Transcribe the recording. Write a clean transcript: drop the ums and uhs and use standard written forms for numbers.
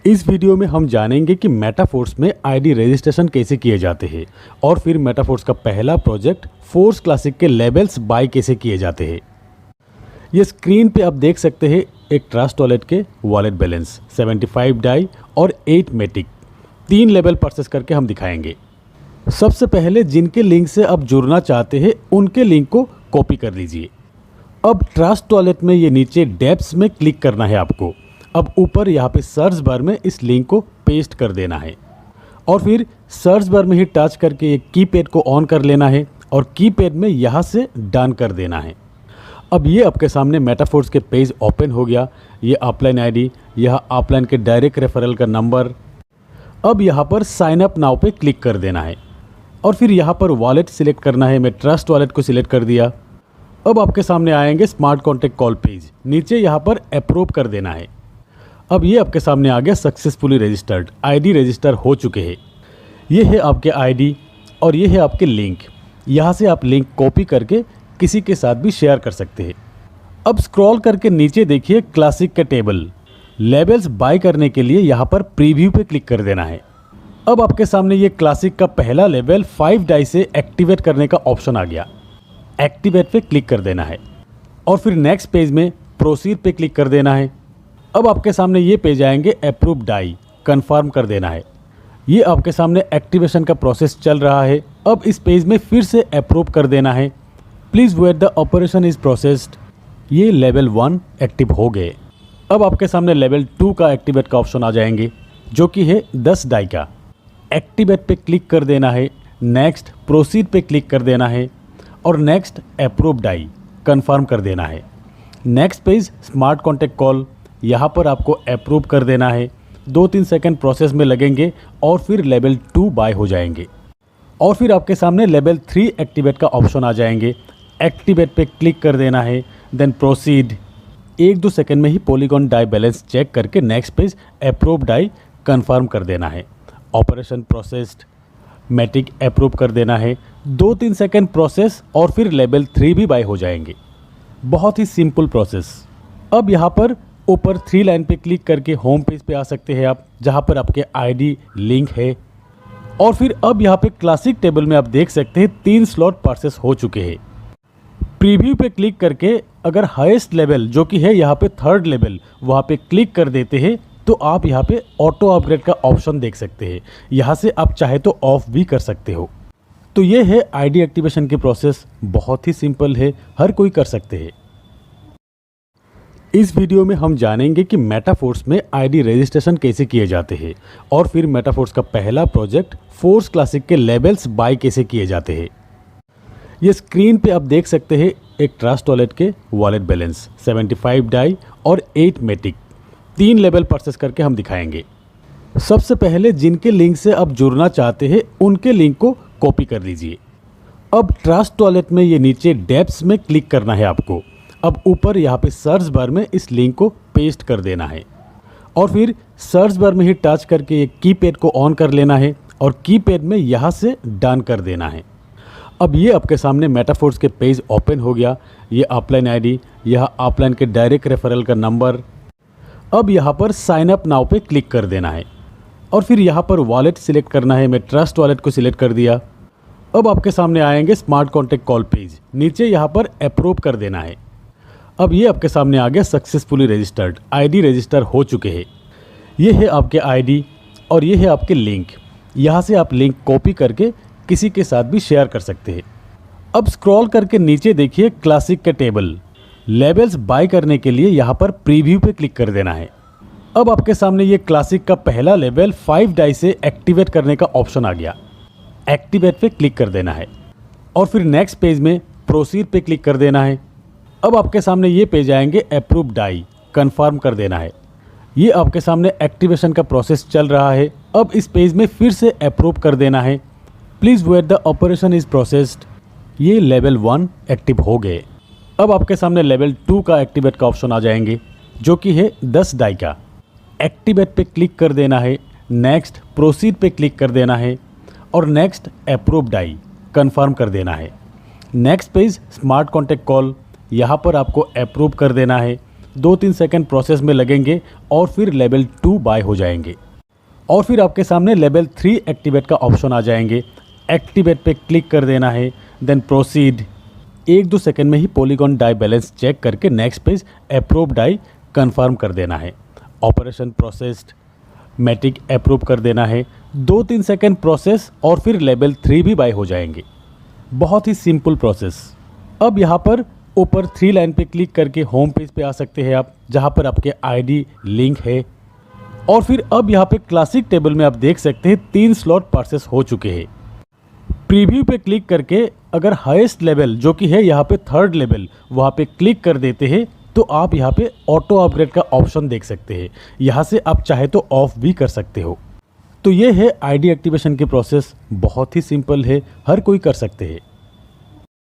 इस वीडियो में हम जानेंगे कि मेटाफोर्स में आईडी रजिस्ट्रेशन कैसे किए जाते हैं और फिर मेटाफोर्स का पहला प्रोजेक्ट फोर्स क्लासिक के लेबल्स बाय कैसे किए जाते हैं। ये स्क्रीन पे आप देख सकते हैं एक ट्रस्ट वॉलेट के वॉलेट बैलेंस 75 डाई और 8 मेटिक 3 लेवल परचेस करके हम दिखाएंगे। सबसे पहले जिनके लिंक से आप जुड़ना चाहते हैं उनके लिंक को कॉपी कर लीजिए। अब ट्रस्ट वॉलेट में ये नीचे डेप्स में क्लिक करना है आपको। अब ऊपर यहाँ पे सर्च बार में इस लिंक को पेस्ट कर देना है और फिर सर्च बार में ही टच करके एक कीपैड को ऑन कर लेना है और कीपैड में यहाँ से डन कर देना है। अब ये आपके सामने मेटाफोर्स के पेज ओपन हो गया। ये अपलाइन आईडी, यह अपलाइन के डायरेक्ट रेफरल का नंबर। अब यहाँ पर साइन अप नाउ पे क्लिक कर देना है और फिर यहाँ पर वॉलेट सिलेक्ट करना है। मैं ट्रस्ट वॉलेट को सिलेक्ट कर दिया। अब आपके सामने आएंगे स्मार्ट कॉन्टैक्ट कॉल पेज, नीचे यहाँ पर अप्रूव कर देना है। अब ये आपके सामने आ गया सक्सेसफुली रजिस्टर्ड, आईडी रजिस्टर हो चुके हैं। ये है आपके आईडी और ये है आपके लिंक। यहाँ से आप लिंक कॉपी करके किसी के साथ भी शेयर कर सकते हैं। अब स्क्रॉल करके नीचे देखिए क्लासिक का टेबल, लेबल्स बाय करने के लिए यहाँ पर प्रीव्यू पे क्लिक कर देना है। अब आपके सामने ये क्लासिक का पहला लेवल 5 डाई से एक्टिवेट करने का ऑप्शन आ गया। एक्टिवेट पे क्लिक कर देना है और फिर नेक्स्ट पेज में प्रोसीड पे क्लिक कर देना है। अब आपके सामने ये पेज आएंगे अप्रूव डाई, कंफर्म कर देना है। ये आपके सामने एक्टिवेशन का प्रोसेस चल रहा है। अब इस पेज में फिर से अप्रूव कर देना है। Please wait the operation is processed. ये लेवल 1 एक्टिव हो गए। अब आपके सामने लेवल 2 का एक्टिवेट का ऑप्शन आ जाएंगे जो कि है 10 डाई का। एक्टिवेट पे क्लिक कर देना है, नेक्स्ट प्रोसीड पे क्लिक कर देना है और नेक्स्ट अप्रूव डाई, कंफर्म कर देना है। Next page smart contact call, यहाँ पर आपको अप्रूव कर देना है। 2-3 सेकंड प्रोसेस में लगेंगे और फिर लेवल 2 बाय हो जाएंगे और फिर आपके सामने लेवल 3 एक्टिवेट का ऑप्शन आ जाएंगे। एक्टिवेट पे क्लिक कर देना है, देन प्रोसीड। 1-2 सेकंड में ही पॉलीगॉन डाई बैलेंस चेक करके next page approve DAI, confirm कर देना है। ऑपरेशन प्रोसेस्ड, मैटिक अप्रूव कर देना है। 2-3 सेकंड प्रोसेस और फिर लेवल 3 भी बाय हो जाएंगे। बहुत ही सिंपल प्रोसेस। अब यहाँ पर ऊपर 3 लाइन पे क्लिक करके होम पेज पे आ सकते हैं आप, जहाँ पर आपके आईडी लिंक है। और फिर अब यहाँ पे क्लासिक टेबल में आप देख सकते हैं 3 स्लॉट परचेस हो चुके हैं। प्रीव्यू पे क्लिक करके अगर हाईएस्ट लेवल जो कि है यहाँ पे 3rd लेवल, वहाँ पे क्लिक कर देते हैं तो आप यहाँ पे ऑटो अपग्रेड का ऑप्शन देख सकते हैं। यहाँ से आप चाहे तो ऑफ भी कर सकते हो। तो ये है आईडी एक्टिवेशन की प्रोसेस। बहुत ही सिंपल है, हर कोई कर सकते हैं। इस वीडियो में हम जानेंगे कि मेटाफोर्स में आईडी रजिस्ट्रेशन कैसे किए जाते हैं और फिर मेटाफोर्स का पहला प्रोजेक्ट फोर्स क्लासिक के लेबल्स बाय कैसे किए जाते हैं। ये स्क्रीन पे आप देख सकते हैं एक ट्रस्ट वॉलेट के वॉलेट बैलेंस 75 डाई और 8 मेटिक 3 लेवल परचेस करके हम दिखाएंगे। सबसे पहले जिनके लिंक से आप जुड़ना चाहते हैं उनके लिंक को कॉपी कर लीजिए। अब ट्रस्ट वॉलेट में ये नीचे डेप्स में क्लिक करना है आपको। अब ऊपर यहाँ पे सर्च बार में इस लिंक को पेस्ट कर देना है और फिर सर्च बार में ही टच करके एक कीपैड को ऑन कर लेना है और कीपैड में यहाँ से डन कर देना है। अब ये आपके सामने मेटाफोर्स के पेज ओपन हो गया। ये अपलाइन आईडी, यह अपलाइन के डायरेक्ट रेफरल का नंबर। अब यहाँ पर साइन अप नाउ पे क्लिक कर देना है और फिर यहाँ पर वॉलेट सिलेक्ट करना है। मैं ट्रस्ट वॉलेट को सिलेक्ट कर दिया। अब आपके सामने आएंगे स्मार्ट कॉन्टैक्ट कॉल पेज, नीचे यहाँ पर अप्रूव कर देना है। अब ये आपके सामने आ गया सक्सेसफुली रजिस्टर्ड, आईडी रजिस्टर हो चुके हैं। ये है आपके आईडी और ये है आपके लिंक। यहाँ से आप लिंक कॉपी करके किसी के साथ भी शेयर कर सकते हैं। अब स्क्रॉल करके नीचे देखिए क्लासिक का टेबल, लेबल्स बाय करने के लिए यहाँ पर प्रीव्यू पे क्लिक कर देना है। अब आपके सामने ये क्लासिक का पहला लेवल 5 डाई से एक्टिवेट करने का ऑप्शन आ गया। एक्टिवेट पे क्लिक कर देना है और फिर नेक्स्ट पेज में प्रोसीड पे क्लिक कर देना है। अब आपके सामने ये पेज आएंगे अप्रूव डाई, कंफर्म कर देना है। ये आपके सामने एक्टिवेशन का प्रोसेस चल रहा है। अब इस पेज में फिर से अप्रूव कर देना है। Please wait the operation is processed. ये लेवल 1 एक्टिव हो गए। अब आपके सामने लेवल 2 का एक्टिवेट का ऑप्शन आ जाएंगे जो कि है 10 डाई का। एक्टिवेट पे क्लिक कर देना है, नेक्स्ट प्रोसीड पे क्लिक कर देना है और नेक्स्ट अप्रूव डाई, कंफर्म कर देना है। Next page smart contact call, यहाँ पर आपको अप्रूव कर देना है। 2-3 सेकंड प्रोसेस में लगेंगे और फिर लेवल 2 बाय हो जाएंगे। और फिर आपके सामने लेवल 3 एक्टिवेट का ऑप्शन आ जाएंगे। एक्टिवेट पे क्लिक कर देना है, देन प्रोसीड। 1-2 सेकंड में ही पॉलीगॉन डाई बैलेंस चेक करके next page approve DAI confirm कर देना है। ऑपरेशन प्रोसेस्ड, मैट्रिक अप्रूव कर देना है। 2-3 सेकंड प्रोसेस और फिर लेवल 3 भी बाय हो जाएंगे। बहुत ही सिंपल प्रोसेस। अब यहाँ पर ऊपर 3 लाइन पे क्लिक करके होम पेज पे आ सकते हैं आप, जहाँ पर आपके आईडी लिंक है। और फिर अब यहाँ पे क्लासिक टेबल में आप देख सकते हैं 3 स्लॉट प्रोसेस हो चुके हैं। प्रीव्यू पे क्लिक करके अगर हाईएस्ट लेवल जो कि है यहाँ पे 3rd लेवल, वहाँ पे क्लिक कर देते हैं तो आप यहाँ पे ऑटो अपग्रेड का ऑप्शन देख सकते हैं। यहाँ से आप चाहे तो ऑफ भी कर सकते हो। तो ये है आईडी एक्टिवेशन की प्रोसेस। बहुत ही सिंपल है, हर कोई कर सकते हैं।